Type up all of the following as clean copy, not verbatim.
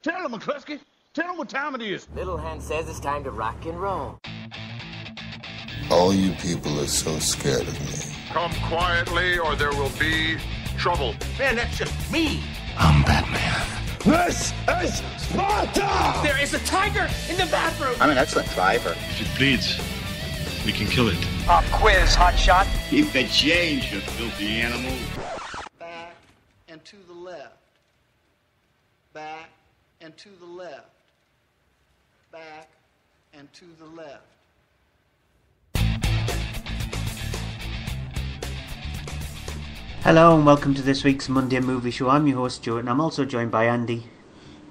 Tell him, McCluskey. Tell him what time it is. Little Hen says it's time to rock and roll. All you people are so scared of me. Come quietly or there will be trouble. Man, that's just me. I'm Batman. This is Sparta! There is a tiger in the bathroom! I'm an excellent driver. If it bleeds, we can kill it. Pop quiz, hotshot. Keep the change, you filthy animal. Back and to the left. Back and to the left. Back and to the left. Hello and welcome to this week's Monday Movie Show. I'm your host Stuart and I'm also joined by Andy.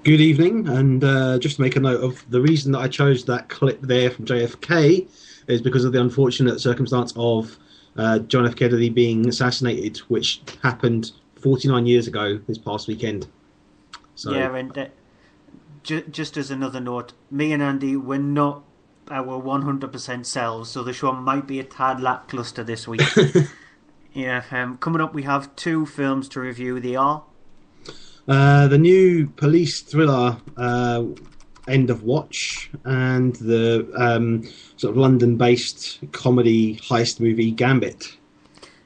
Good evening, and just to make a note of the reason that I chose that clip there from JFK is because of the unfortunate circumstance of John F. Kennedy being assassinated, which happened 49 years ago this past weekend. So, yeah, and just as another note, me and Andy, we're not our 100% selves, so the show might be a tad lackluster this week. Yeah, coming up we have two films to review. They are the new police thriller End of Watch and the sort of London-based comedy heist movie Gambit.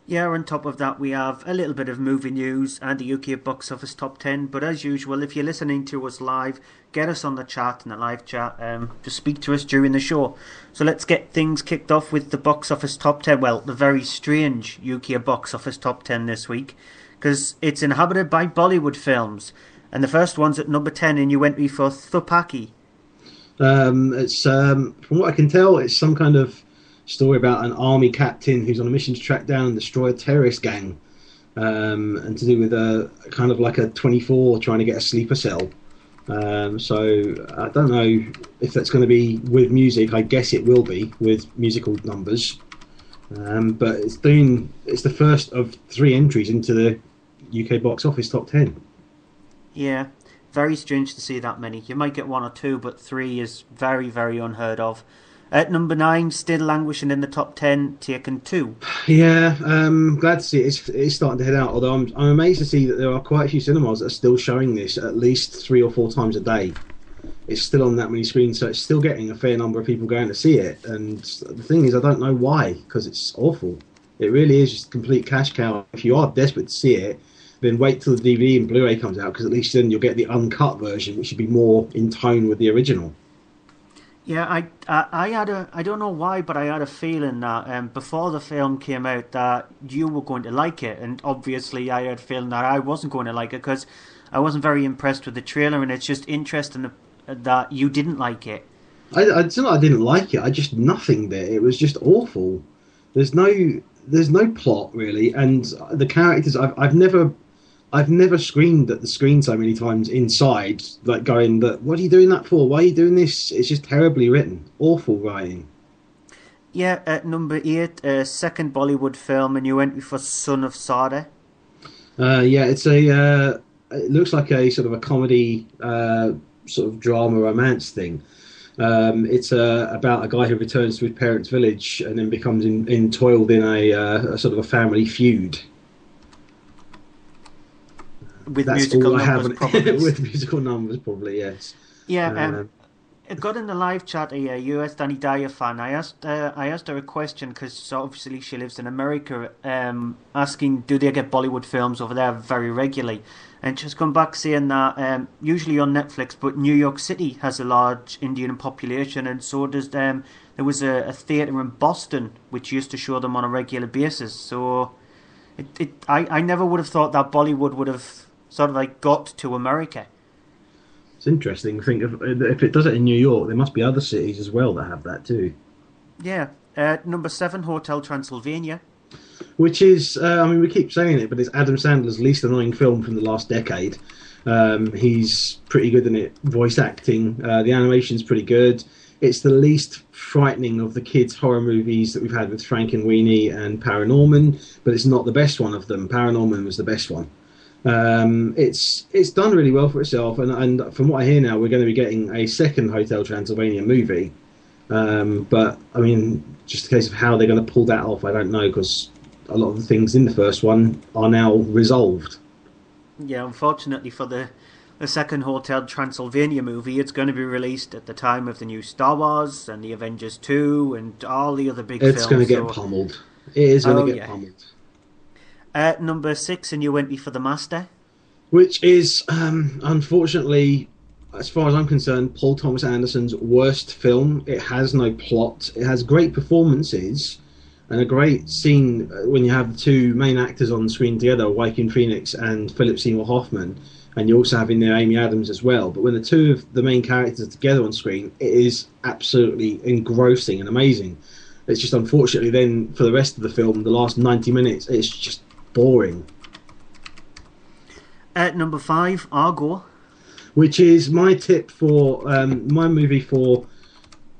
Yeah, on top of that we have a little bit of movie news and the UK box office top 10. But as usual, if you're listening to us live, get us on the chat, in the live chat. Just speak to us during the show. So let's get things kicked off with the box office top 10. Well, the very strange UK box office top 10 this week, because it's inhabited by Bollywood films. And the first one's at number 10, and you went me for Thupaki. It's from what I can tell, it's some kind of story about an army captain who's on a mission to track down and destroy a terrorist gang, and to do with a kind of like a 24 trying to get a sleeper cell. So I don't know if that's going to be with music. I guess it will be with musical numbers, but it's the first of 3 entries into the UK box office top 10. Yeah, very strange to see that many. You might get 1 or 2, but 3 is very, very unheard of. At number 9, still languishing in the top 10, Taken 2. Yeah, glad to see it's starting to head out, although I'm amazed to see that there are quite a few cinemas that are still showing this at least 3 or 4 times a day. It's still on that many screens, so it's still getting a fair number of people going to see it. And the thing is, I don't know why, because it's awful. It really is just a complete cash cow. If you are desperate to see it, then wait till the DVD and Blu-ray comes out, because at least then you'll get the uncut version, which should be more in tone with the original. Yeah, I don't know why, but I had a feeling that before the film came out that you were going to like it, and obviously I had a feeling that I wasn't going to like it because I wasn't very impressed with the trailer, and it's just interesting that you didn't like it. It's not I didn't like it, I just nothing there. It was just awful. There's no plot really, and the characters I've never screamed at the screen so many times inside, like going, what are you doing that for? Why are you doing this? It's just terribly written. Awful writing. Yeah, at number 8, second Bollywood film, and you went for Son of Sada. Yeah, it's it looks like a sort of a comedy, sort of drama romance thing. It's about a guy who returns to his parents' village and then becomes entoiled in a sort of a family feud. With That's musical all I numbers, probably. With musical numbers, probably, yes. Yeah, it got in the live chat a US Danny Dyer fan. I asked her a question because obviously she lives in America, asking do they get Bollywood films over there very regularly, and she's come back saying that usually on Netflix, but New York City has a large Indian population, and so does there was a theatre in Boston which used to show them on a regular basis. So I never would have thought that Bollywood would have sort of like got to America. It's interesting. Think if it does it in New York, there must be other cities as well that have that too. Yeah. Number 7, Hotel Transylvania. Which is, we keep saying it, but it's Adam Sandler's least annoying film from the last decade. He's pretty good in it, voice acting. The animation's pretty good. It's the least frightening of the kids' horror movies that we've had with Frankenweenie and Paranorman, but it's not the best one of them. Paranorman was the best one. It's done really well for itself, and from what I hear now, we're going to be getting a second Hotel Transylvania movie. But I mean, just a case of how they're going to pull that off, I don't know, because a lot of the things in the first one are now resolved. Yeah, unfortunately for the a second Hotel Transylvania movie. It's going to be released at the time of the new Star Wars and the Avengers 2 and all the other big films. It's going to get pummeled. It is going to get pummeled. At number 6, and you went me for The Master. Which is, unfortunately, as far as I'm concerned, Paul Thomas Anderson's worst film. It has no plot. It has great performances and a great scene when you have the two main actors on screen together, Joaquin Phoenix and Philip Seymour Hoffman, and you also have in there Amy Adams as well. But when the two of the main characters are together on screen, it is absolutely engrossing and amazing. It's just unfortunately then for the rest of the film, the last 90 minutes, it's just boring. At number 5, Argo. Which is my tip for my movie for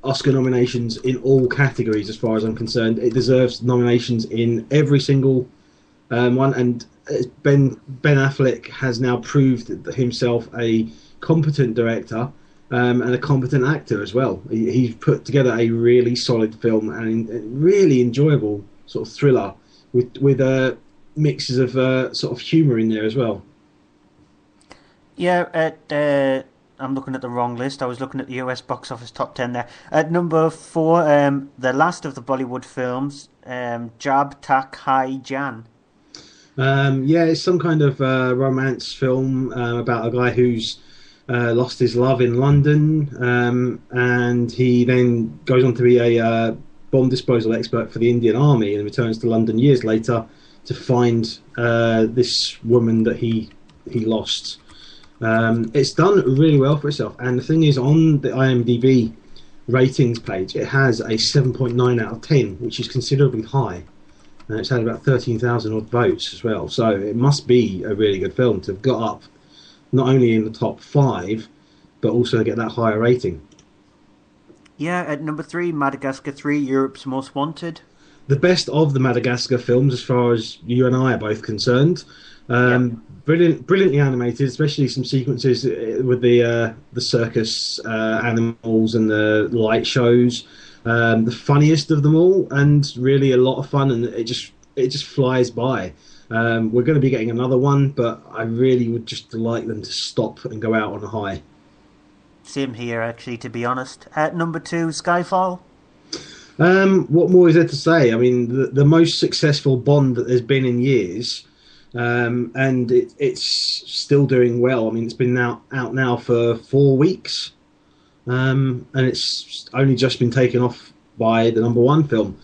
Oscar nominations in all categories, as far as I'm concerned. It deserves nominations in every single one, and Ben Affleck has now proved himself a competent director and a competent actor as well. He's put together a really solid film and a really enjoyable sort of thriller with mixes of sort of humour in there as well. Yeah, I'm looking at the wrong list. I was looking at the US box office top 10 there. At number 4, the last of the Bollywood films, Jab Tak Hai Jan. Yeah, it's some kind of romance film about a guy who's lost his love in London, and he then goes on to be a bomb disposal expert for the Indian Army and returns to London years later to find this woman that he lost. It's done really well for itself, and the thing is, on the IMDb ratings page, it has a 7.9 out of 10, which is considerably high, and it's had about 13,000 odd votes as well, so it must be a really good film to have got up not only in the top 5 but also get that higher rating. Yeah, at number 3, Madagascar 3, Europe's Most Wanted. The best of the Madagascar films as far as you and I are both concerned. Brilliantly animated, especially some sequences with the circus animals and the light shows. The funniest of them all, and really a lot of fun, and it just flies by. We're going to be getting another one, but I really would just like them to stop and go out on a high. Same here, actually, to be honest. At number 2, Skyfall. What more is there to say? I mean, the most successful Bond that there's been in years. And it's still doing well. I mean, it's been out now for 4 weeks, and it's only just been taken off by the number 1 film.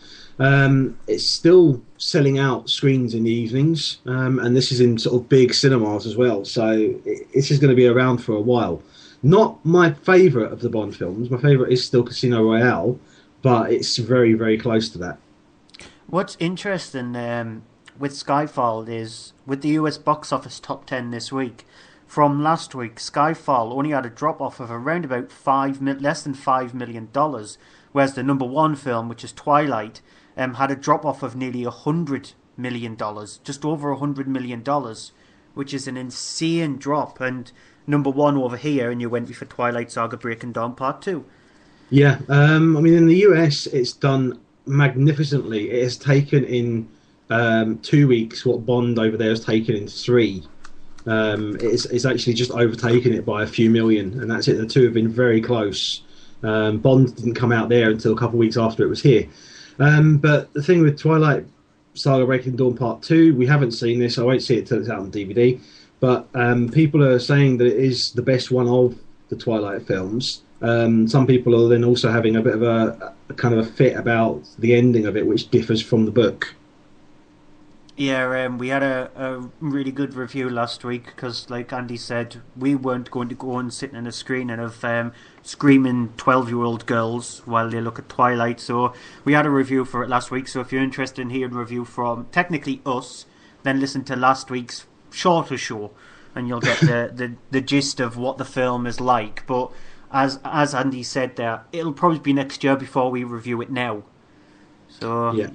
It's still selling out screens in the evenings, and this is in sort of big cinemas as well. So it's just going to be around for a while. Not my favourite of the Bond films. My favourite is still Casino Royale, but it's very, very close to that. What's interesting with Skyfall is, with the US box office top 10 this week, from last week, Skyfall only had a drop-off of around about less than $5 million, whereas the number 1 film, which is Twilight, had a drop-off of nearly $100 million, just over $100 million, which is an insane drop. And number 1 over here, and you went for Twilight Saga Breaking Dawn Part 2. Yeah, I mean, in the US, it's done magnificently. It has taken in 2 weeks what Bond over there has taken in 3. It's actually just overtaken it by a few million, and that's it. The two have been very close. Bond didn't come out there until a couple of weeks after it was here. But the thing with Twilight Saga Breaking Dawn Part 2, we haven't seen this. I won't see it till it's out on DVD. But people are saying that it is the best one of the Twilight films. Some people are then also having a bit of a kind of a fit about the ending of it, which differs from the book. Yeah, we had a really good review last week because, like Andy said, we weren't going to go and sit in a screening of screaming 12-year-old girls while they look at Twilight. So we had a review for it last week. So if you're interested in hearing a review from technically us, then listen to last week's shorter show, and you'll get the gist of what the film is like. But as Andy said there, it'll probably be next year before we review it now. So yeah.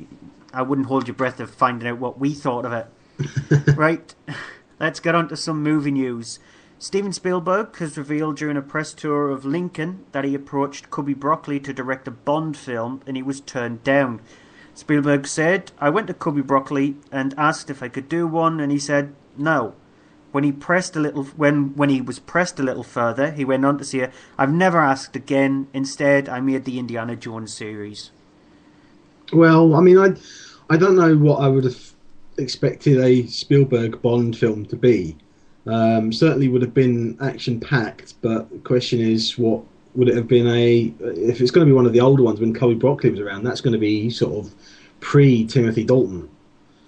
I wouldn't hold your breath of finding out what we thought of it. Right, let's get on to some movie news. Steven Spielberg has revealed during a press tour of Lincoln that he approached Cubby Broccoli to direct a Bond film, and he was turned down. Spielberg said, "I went to Cubby Broccoli and asked if I could do one, and he said no. When he pressed a little, when he was pressed a little further, he went on to say, "I've never asked again. Instead, I made the Indiana Jones series." Well, I mean, I don't know what I would have expected a Spielberg Bond film to be. Certainly would have been action-packed, but the question is, what would it have been if it's going to be one of the older ones when Cubby Broccoli was around, that's going to be sort of pre-Timothy Dalton.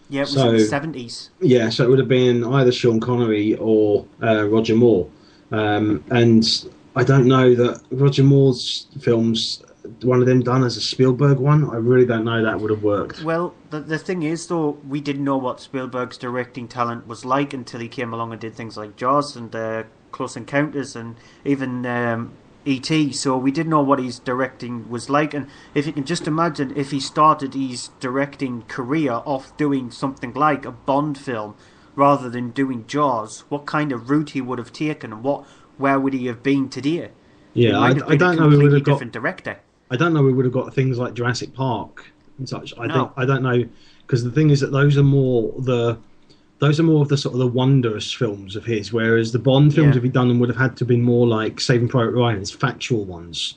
Yeah, it was in the 70s. Yeah, so it would have been either Sean Connery or Roger Moore. And I don't know that Roger Moore's films, one of them done as a Spielberg one, I really don't know that would have worked. Well, the thing is, though, we didn't know what Spielberg's directing talent was like until he came along and did things like Jaws and Close Encounters and even E.T., so we didn't know what his directing was like. And if you can just imagine if he started his directing career off doing something like a Bond film rather than doing Jaws, what kind of route he would have taken and where would he have been today? Yeah, I don't know. We would have got different director. I don't know. We would have got things like Jurassic Park and such. I don't know, because the thing is that those are more of the sort of the wondrous films of his, whereas the Bond films, if he'd done them, would have had to be more like Saving Private Ryan's factual ones.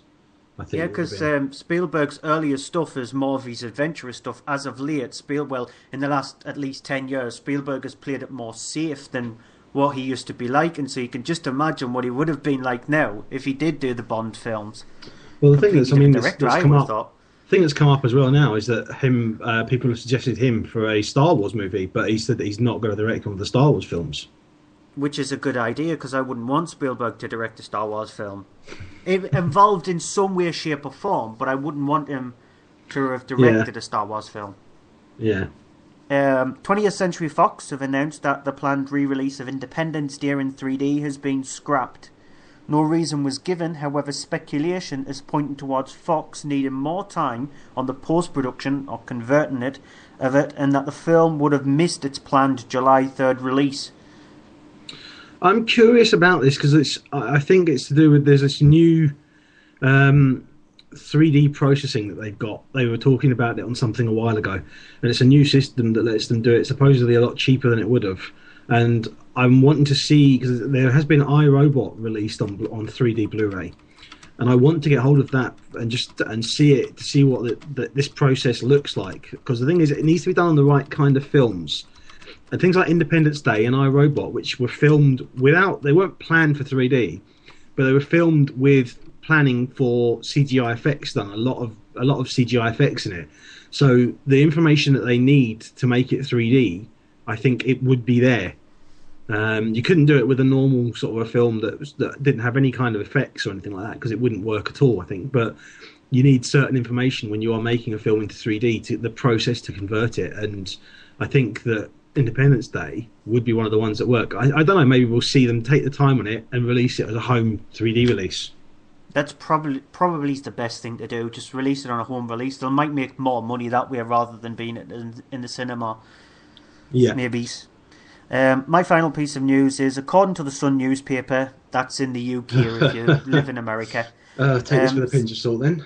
I think. Yeah, because Spielberg's earlier stuff is more of his adventurous stuff. As of late, in the last at least 10 years, Spielberg has played it more safe than what he used to be like, and so you can just imagine what he would have been like now if he did do the Bond films. Well, the thing that's come up as well now is that people have suggested him for a Star Wars movie, but he said that he's not going to direct one of the Star Wars films. Which is a good idea, because I wouldn't want Spielberg to direct a Star Wars film. Involved in some way, shape or form, but I wouldn't want him to have directed a Star Wars film. Yeah. 20th Century Fox have announced that the planned re-release of Independence Day in 3D has been scrapped. No reason was given, however speculation is pointing towards Fox needing more time on the post-production or converting it of it, and that the film would have missed its planned July 3rd release. I'm curious about this because I think it's to do with there's this new 3D processing that they've got. They were talking about it on something a while ago, and it's a new system that lets them do it supposedly a lot cheaper than it would have. And I'm wanting to see, because there has been iRobot released on 3D Blu-ray, and I want to get hold of that and see what this process looks like. Because the thing is, it needs to be done on the right kind of films. And things like Independence Day and iRobot, which were filmed they weren't planned for 3D, but they were filmed with planning for CGI effects done. A lot of CGI effects in it. So the information that they need to make it 3D, I think it would be there. You couldn't do it with a normal sort of a film that didn't have any kind of effects or anything like that, because it wouldn't work at all, I think. But you need certain information when you are making a film into 3D, the process to convert it. And I think that Independence Day would be one of the ones that work. I don't know, maybe we'll see them take the time on it and release it as a home 3D release. That's probably the best thing to do. Just release it on a home release. They might make more money that way rather than being in the cinema. Yeah. Maybe. My final piece of news is, according to the Sun newspaper, that's in the UK if you live in America. Take this with a pinch of salt then.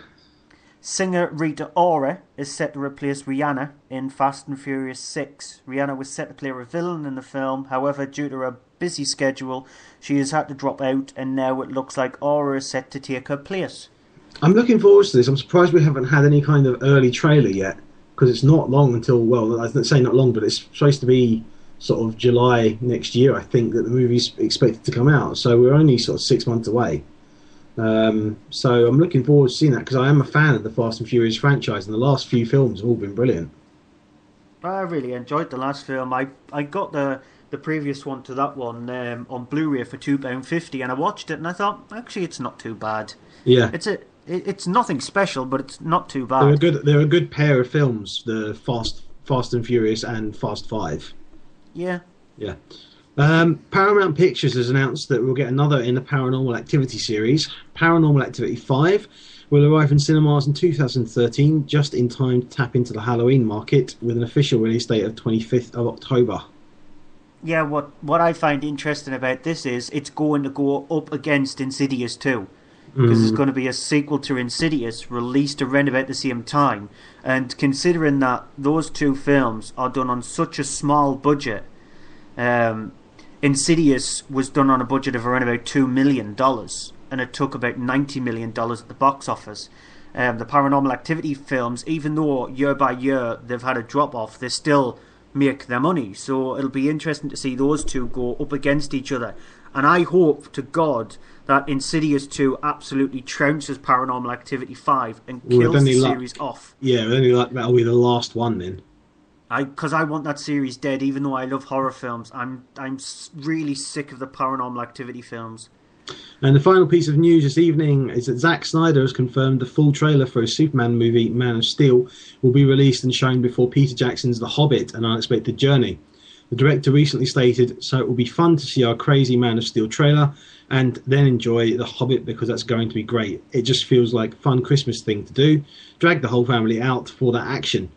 Singer Rita Ora is set to replace Rihanna in Fast and Furious 6. Rihanna was set to play a villain in the film, however, due to her busy schedule, she has had to drop out, and now it looks like Ora is set to take her place. I'm looking forward to this. I'm surprised we haven't had any kind of early trailer yet, because it's not long until, well, I say not long, but it's supposed to be sort of July next year, I think, that the movie's expected to come out. So we're only sort of 6 months away. So I'm looking forward to seeing that, because I am a fan of the Fast and Furious franchise, and the last few films have all been brilliant. I really enjoyed the last film. I got the previous one to that one on Blu-ray for £2.50, and I watched it and I thought, actually, it's not too bad. Yeah, it's nothing special, but it's not too bad. They're a good pair of films, the Fast and Furious and Fast 5. Yeah. Paramount Pictures has announced that we'll get another in the Paranormal Activity series. Paranormal Activity 5 will arrive in cinemas in 2013, just in time to tap into the Halloween market, with an official release date of 25th of October. Yeah, what I find interesting about this is it's going to go up against Insidious 2. Because there's going to be a sequel to Insidious released around about the same time. And considering that those two films are done on such a small budget, Insidious was done on a budget of around about $2 million, and it took about $90 million at the box office. The Paranormal Activity films, even though year by year they've had a drop-off, they still make their money. So it'll be interesting to see those two go up against each other. And I hope to God that Insidious 2 absolutely trounces Paranormal Activity 5 and kills the series off. Yeah, that'll be the last one then. Because I want that series dead, even though I love horror films. I'm really sick of the Paranormal Activity films. And the final piece of news this evening is that Zack Snyder has confirmed the full trailer for his Superman movie, Man of Steel, will be released and shown before Peter Jackson's The Hobbit, An Unexpected Journey. The director recently stated, "So it will be fun to see our crazy Man of Steel trailer and then enjoy The Hobbit because that's going to be great. It just feels like a fun Christmas thing to do. Drag the whole family out for that action."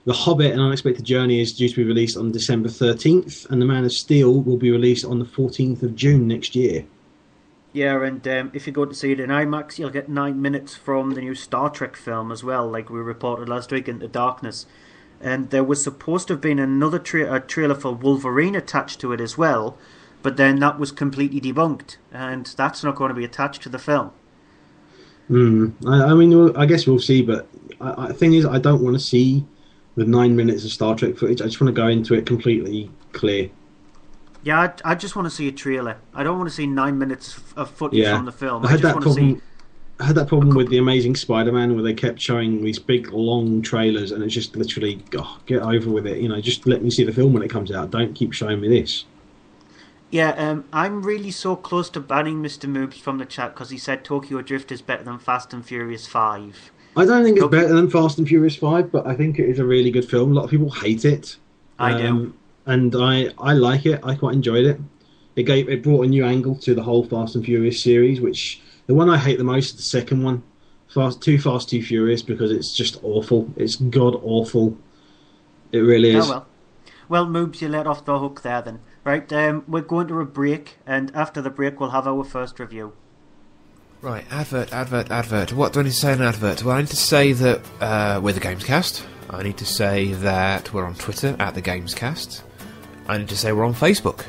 The Hobbit, An Unexpected Journey is due to be released on December 13th, and The Man of Steel will be released on the 14th of June next year. Yeah, and if you go to see it in IMAX, you'll get 9 minutes from the new Star Trek film as well, like we reported last week, Into Darkness. And there was supposed to have been another trailer for Wolverine attached to it as well, but then that was completely debunked, and that's not going to be attached to the film. I mean, I guess we'll see, but the thing is, I don't want to see the 9 minutes of Star Trek footage. I just want to go into it completely clear. Yeah, I just want to see a trailer. I don't want to see 9 minutes of footage from the film. I had that problem with The Amazing Spider-Man, where they kept showing these big, long trailers, and it's just literally, get over with it. Just let me see the film when it comes out. Don't keep showing me this. Yeah, I'm really so close to banning Mr. Moobs from the chat because he said Tokyo Drift is better than Fast and Furious 5. I don't think it's better than Fast and Furious 5, but I think it is a really good film. A lot of people hate it. I do. And I like it. I quite enjoyed it. It brought a new angle to the whole Fast and Furious series, which the one I hate the most is the second one, Too Fast, Too Furious, because it's just awful. It's god awful. It really is. Oh well, Moobs, you let off the hook there then. Right, we're going to a break, and after the break we'll have our first review. Right, advert. What do I need to say in an advert? Well, I need to say that we're the Gamescast. I need to say that we're on Twitter at the Gamescast. I need to say we're on Facebook.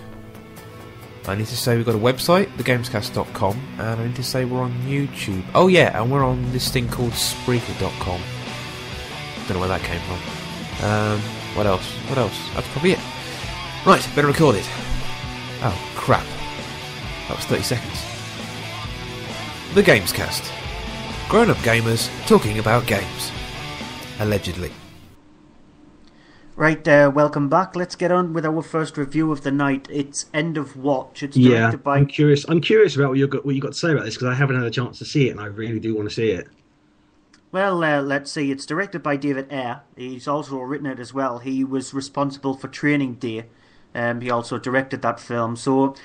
I need to say we've got a website, thegamescast.com, and I need to say we're on YouTube. Oh yeah, and we're on this thing called Spreaker.com. Don't know where that came from. What else? That's probably it. Right, better record it. Oh, crap. That was 30 seconds. The Gamescast. Grown-up gamers talking about games. Allegedly. Right, welcome back. Let's get on with our first review of the night. It's End of Watch. It's directed by... I'm curious about what you got to say about this, because I haven't had a chance to see it, and I really do want to see it. Well, let's see. It's directed by David Ayer. He's also written it as well. He was responsible for Training Day. He also directed that film. So,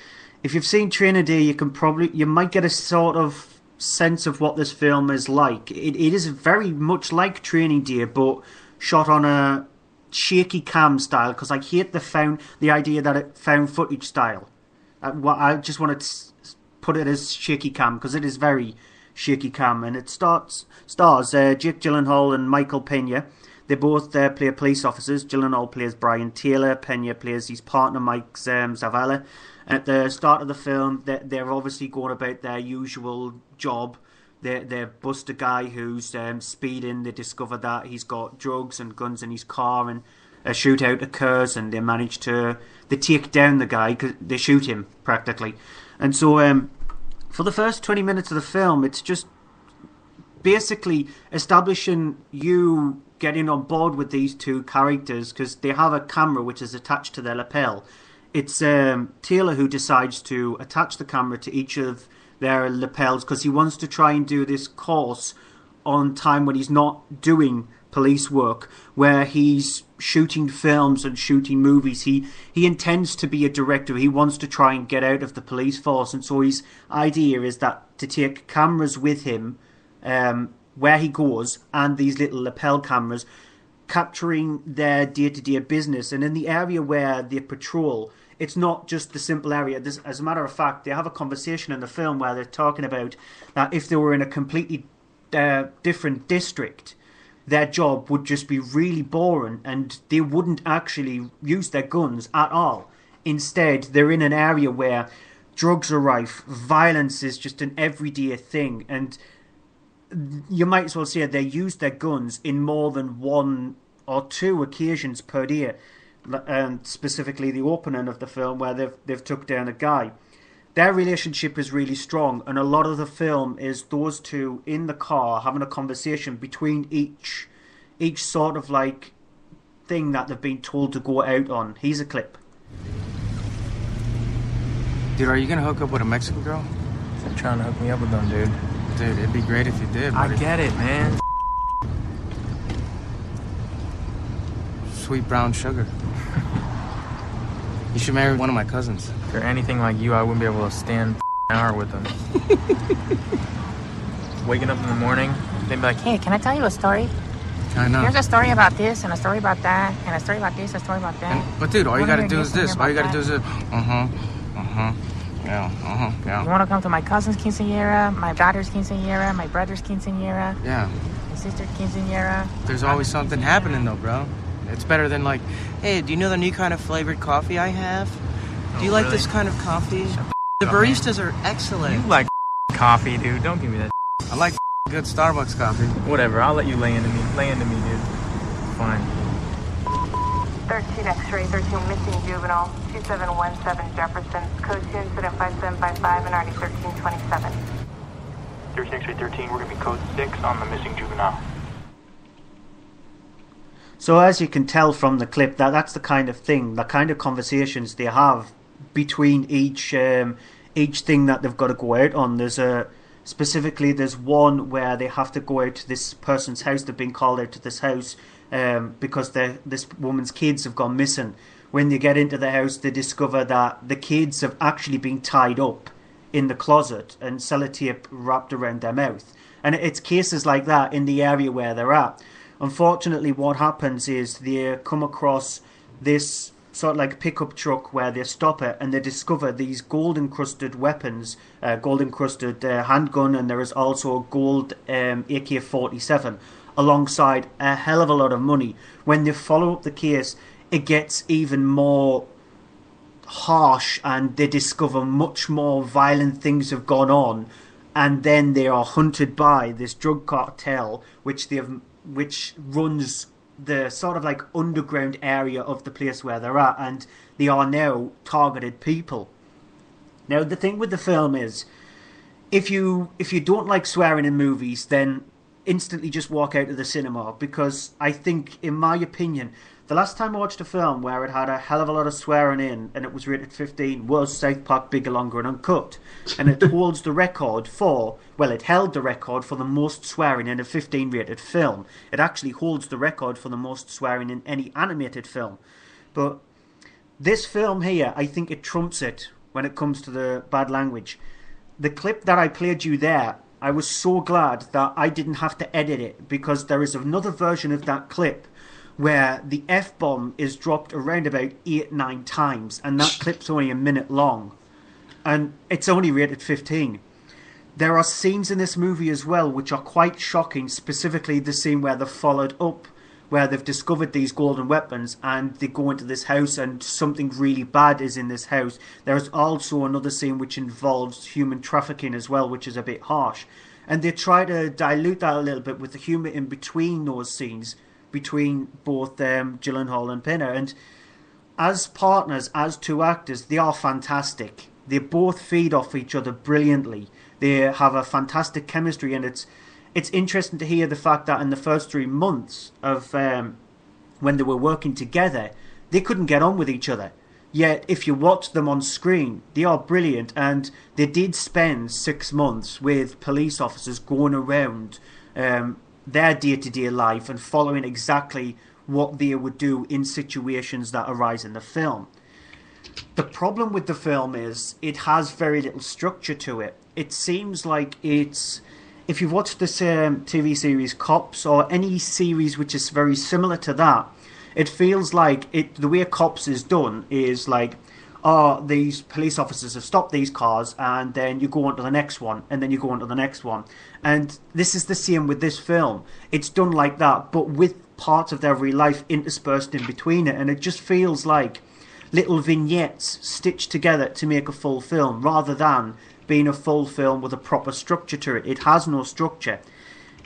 if you've seen Training Day, you might get a sort of sense of what this film is like. It is very much like Training Day, but shot on a shaky cam style, because I hate the idea that it found footage style. I just want to put it as shaky cam, because it is very shaky cam, and it stars Jake Gyllenhaal and Michael Pena. They both play police officers. Gyllenhaal plays Brian Taylor, Pena plays his partner Mike Zavala. At the start of the film, they're obviously going about their usual job. They bust a guy who's speeding. They discover that he's got drugs and guns in his car, and a shootout occurs, and they take down the guy, because they shoot him practically. And so for the first 20 minutes of the film, it's just basically establishing you getting on board with these two characters, because they have a camera which is attached to their lapel. It's Taylor who decides to attach the camera to each of their lapels, because he wants to try and do this course on time when he's not doing police work, where he's shooting films and shooting movies. He intends to be a director. He wants to try and get out of the police force, and so his idea is that to take cameras with him where he goes, and these little lapel cameras, capturing their day-to-day business. And in the area where they patrol, it's not just the simple area. As a matter of fact, they have a conversation in the film where they're talking about that if they were in a completely different district, their job would just be really boring, and they wouldn't actually use their guns at all Instead, they're in an area where drugs are rife, violence is just an everyday thing, and you might as well say they use their guns in more than 1 or 2 occasions per day, and specifically the opening of the film where they've took down a guy. Their relationship is really strong, and a lot of the film is those two in the car having a conversation between each sort of like thing that they've been told to go out on. Here's a clip. Dude, are you gonna hook up with a Mexican girl? They're trying to hook me up with them, dude. Dude, it'd be great if you did. I get it, man. Sweet brown sugar. You should marry one of my cousins. If they're anything like you, I wouldn't be able to stand an hour with them. Waking up in the morning, they'd be like, Hey, can I tell you a story? I know. Here's a story about this, and a story about that, and a story about this, a story about that. But dude, all you gotta do is this. All you gotta do is this. Yeah. You want to come to my cousin's quinceañera, my daughter's quinceañera, my brother's quinceañera? Yeah. My sister's quinceañera? There's always something happening though, bro. It's better than like, hey, do you know the new kind of flavored coffee I have? Do you like this kind of coffee? The baristas are excellent. You like coffee, dude. Don't give me that. I like good Starbucks coffee. Whatever, I'll let you lay into me. Lay into me, dude. Fine. 13 X-ray, 13 missing juvenile, 2717 Jefferson, code 2 incident 5755 and already 1327. 13 X-ray 13, we're going to be code 6 on the missing juvenile. So as you can tell from the clip, that's the kind of thing, the kind of conversations they have between each thing that they've got to go out on. There's one where they have to go out to this person's house. They've been called out to this house because this woman's kids have gone missing. When they get into the house, they discover that the kids have actually been tied up in the closet and sellotape wrapped around their mouth. And it's cases like that in the area where they're at. Unfortunately, what happens is they come across this sort of like pickup truck where they stop it and they discover these gold-encrusted weapons, gold-encrusted handgun, and there is also a gold AK-47 alongside a hell of a lot of money. When they follow up the case, it gets even more harsh and they discover much more violent things have gone on, and then they are hunted by this drug cartel which runs the sort of like underground area of the place where they're at, and they are now targeted people. Now the thing with the film is, if you don't like swearing in movies, then instantly just walk out of the cinema, because I think, in my opinion, the last time I watched a film where it had a hell of a lot of swearing in and it was rated 15 was South Park Bigger, Longer and Uncut. And it holds the record it held the record for the most swearing in a 15 rated film. It actually holds the record for the most swearing in any animated film. But this film here, I think it trumps it when it comes to the bad language. The clip that I played you there, I was so glad that I didn't have to edit it, because there is another version of that clip where the F-bomb is dropped around about 8-9 times, and that clip's only a minute long, and it's only rated 15. There are scenes in this movie as well which are quite shocking, specifically the scene where they're followed up, where they've discovered these golden weapons and they go into this house and something really bad is in this house. There's also another scene which involves human trafficking as well, which is a bit harsh. And they try to dilute that a little bit with the humour in between those scenes, between both Gyllenhaal and Pinner. And as partners, as two actors, they are fantastic. They both feed off each other brilliantly. They have a fantastic chemistry, and it's interesting to hear the fact that in the first 3 months of when they were working together, they couldn't get on with each other. Yet if you watch them on screen, they are brilliant, and they did spend 6 months with police officers going around their day-to-day life and following exactly what they would do in situations that arise in the film. The problem with the film is it has very little structure to it. It seems like it's... If you've watched this TV series Cops, or any series which is very similar to that, it feels like the way Cops is done is like, these police officers have stopped these cars, and then you go on to the next one, and then you go on to the next one. And this is the same with this film. It's done like that, but with parts of their real life interspersed in between it, and it just feels like little vignettes stitched together to make a full film, rather than being a full film with a proper structure to it. It has no structure.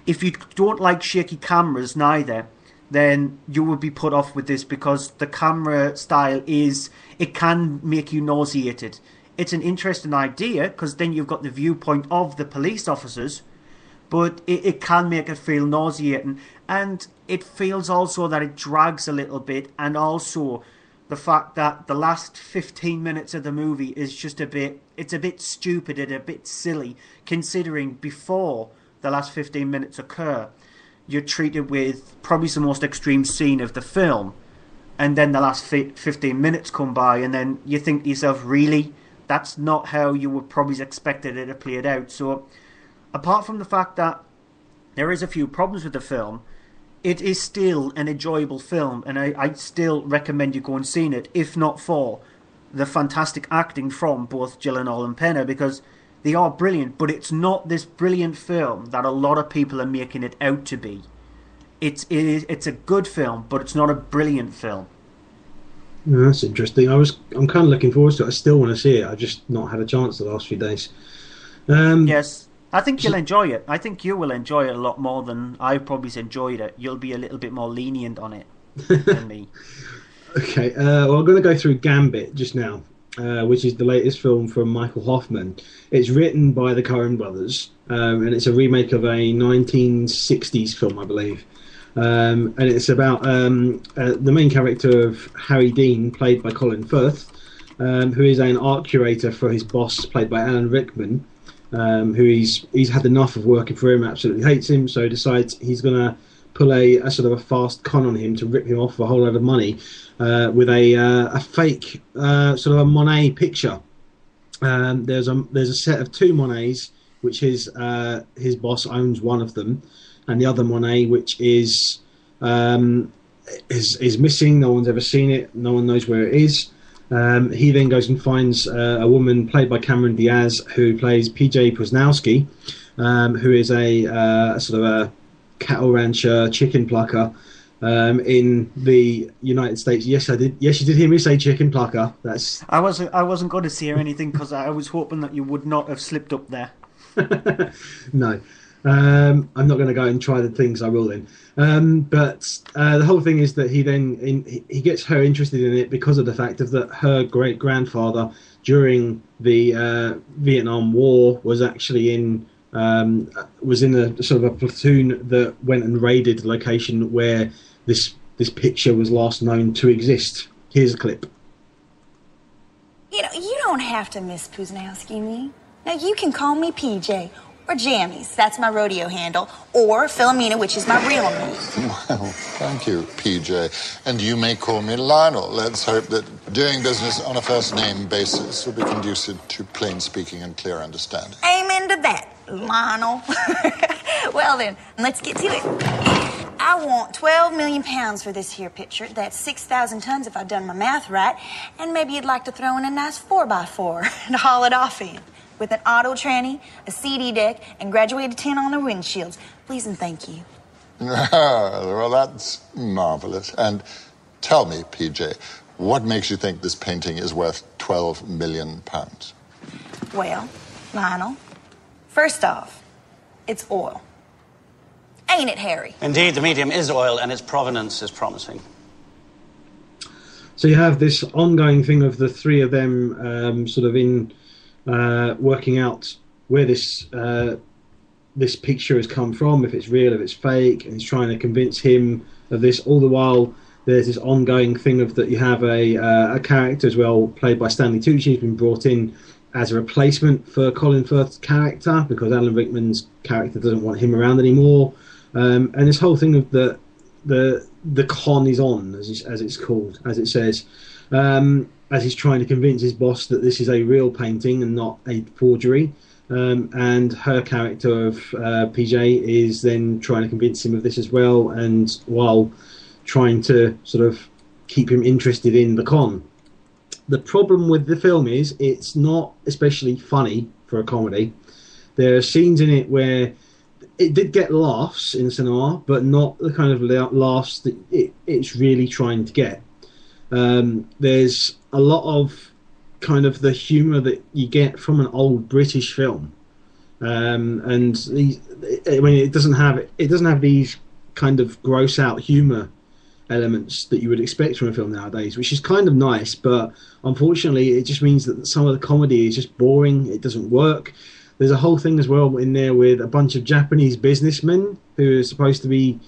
If you don't like shaky cameras neither, then you will be put off with this, because the camera style it can make you nauseated. It's an interesting idea, because then you've got the viewpoint of the police officers, but it can make it feel nauseating. And it feels also that it drags a little bit, and also the fact that the last 15 minutes of the movie is just it's a bit stupid and a bit silly, considering before the last 15 minutes occur, you're treated with probably the most extreme scene of the film, and then the last 15 minutes come by, and then you think to yourself, really? That's not how you would probably expected it to play it out. So, apart from the fact that there is a few problems with the film, it is still an enjoyable film, and I still recommend you go and see it, if not for the fantastic acting from both Gyllenhaal and Penner, because they are brilliant, but it's not this brilliant film that a lot of people are making it out to be. It's a good film, but it's not a brilliant film. No, that's interesting. I'm kind of looking forward to it. I still want to see it. I've just not had a chance the last few days. Yes. I think you'll enjoy it. I think you will enjoy it a lot more than I probably enjoyed it. You'll be a little bit more lenient on it than me. Okay, well, I'm going to go through Gambit just now, which is the latest film from Michael Hoffman. It's written by the Coen brothers, and it's a remake of a 1960s film, I believe. And it's about the main character of Harry Dean, played by Colin Firth, who is an art curator for his boss, played by Alan Rickman. Who he's had enough of working for him, absolutely hates him, so decides he's going to pull a sort of a fast con on him to rip him off for a whole load of money with a fake sort of a Monet picture. There's a set of two Monets, which his boss owns one of them, and the other Monet, which is missing. No one's ever seen it. No one knows where it is. He then goes and finds a woman played by Cameron Diaz, who plays PJ Posnowski, who is a sort of a cattle rancher, chicken plucker in the United States. Yes, I did. Yes, you did hear me say chicken plucker. That's. I wasn't going to say anything because I was hoping that you would not have slipped up there. No. I'm not going to go and try the things I will then. But the whole thing is that he gets her interested in it because of the fact of that her great grandfather during the Vietnam War was actually in a sort of a platoon that went and raided the location where this picture was last known to exist. Here's a clip. You know, you don't have to Miss Posnowski me. Now you can call me PJ. Or Jammies, that's my rodeo handle, or Philomena, which is my real name. Well, thank you, PJ. And you may call me Lionel. Let's hope that doing business on a first-name basis will be conducive to plain speaking and clear understanding. Amen to that, Lionel. Well then, let's get to it. I want 12 million pounds for this here picture. That's 6,000 tons if I've done my math right. And maybe you'd like to throw in a nice 4x4 and haul it off in. With an auto tranny, a CD deck, and graduated tin on the windshields. Please and thank you. Well, that's marvelous. And tell me, PJ, what makes you think this painting is worth 12 million pounds? Well, Lionel, first off, it's oil. Ain't it, Harry? Indeed, the medium is oil, and its provenance is promising. So you have this ongoing thing of the three of them sort of in... working out where this picture has come from, if it's real, if it's fake, and he's trying to convince him of this. All the while, there's this ongoing thing of that you have a character as well, played by Stanley Tucci, who's been brought in as a replacement for Colin Firth's character because Alan Rickman's character doesn't want him around anymore. And this whole thing of the con is on, as it's called, as it says. As he's trying to convince his boss that this is a real painting and not a forgery. And her character of PJ is then trying to convince him of this as well, and while trying to sort of keep him interested in the con. The problem with the film is it's not especially funny for a comedy. There are scenes in it where it did get laughs in the cinema, but not the kind of laughs that it's really trying to get. There's a lot of kind of the humour that you get from an old British film. And it doesn't have these kind of gross out humour elements that you would expect from a film nowadays, which is kind of nice, but unfortunately it just means that some of the comedy is just boring. It doesn't work. There's a whole thing as well in there with a bunch of Japanese businessmen who are supposed to be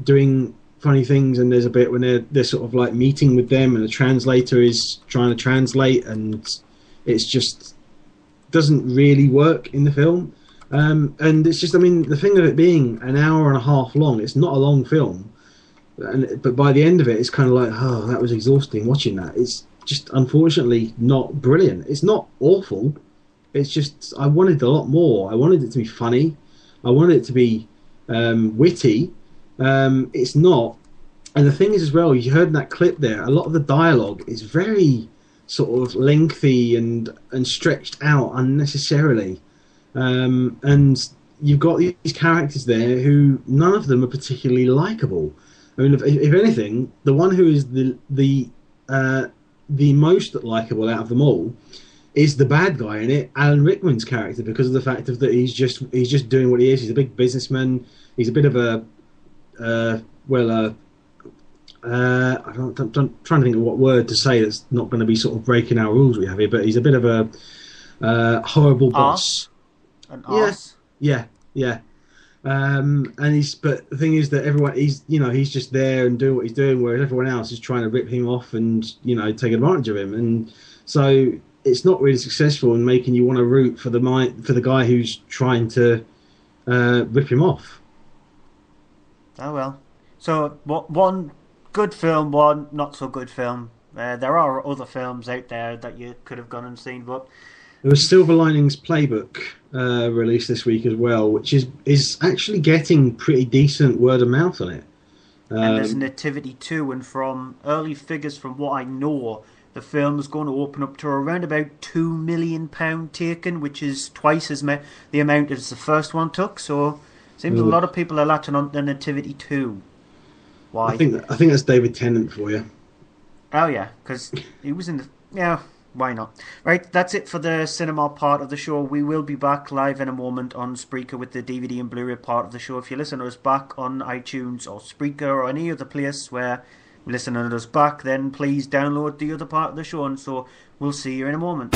doing funny things, and there's a bit when they're sort of like meeting with them and the translator is trying to translate, and it's just doesn't really work in the film. And it's just, I mean, the thing of it being an hour and a half long, it's not a long film, but by the end of it, it's kind of like, oh, that was exhausting watching that. It's just unfortunately not brilliant. It's not awful. It's just, I wanted a lot more. I wanted it to be funny. I wanted it to be witty. It's not. And the thing is as well, you heard in that clip there, a lot of the dialogue is very sort of lengthy and stretched out unnecessarily. And you've got these characters there who none of them are particularly likable. I mean, if anything, the one who is the most likable out of them all is the bad guy in it, Alan Rickman's character, because of the fact that he's just doing what he is. He's a big businessman. He's a bit of a I'm trying to think of what word to say that's not going to be sort of breaking our rules we have here, but he's a bit of a horrible boss. An arse? Yeah. And but the thing is that he's just there and doing what he's doing, whereas everyone else is trying to rip him off and take advantage of him, and so it's not really successful in making you want to root for the guy who's trying to rip him off. Oh well. So one good film, one not so good film. There are other films out there that you could have gone and seen, but there was Silver Linings Playbook released this week as well, which is actually getting pretty decent word of mouth on it. And there's Nativity 2, and from early figures from what I know, the film is going to open up to around about £2 million taken, which is twice as the amount as the first one took. So it seems a lot of people are latching on to Nativity 2. Why? I think that's David Tennant for you. Oh yeah, because he was in the... Yeah, why not? Right, that's it for the cinema part of the show. We will be back live in a moment on Spreaker with the DVD and Blu-ray part of the show. If you listen to us back on iTunes or Spreaker or any other place where you listen to us back, then please download the other part of the show, and so we'll see you in a moment.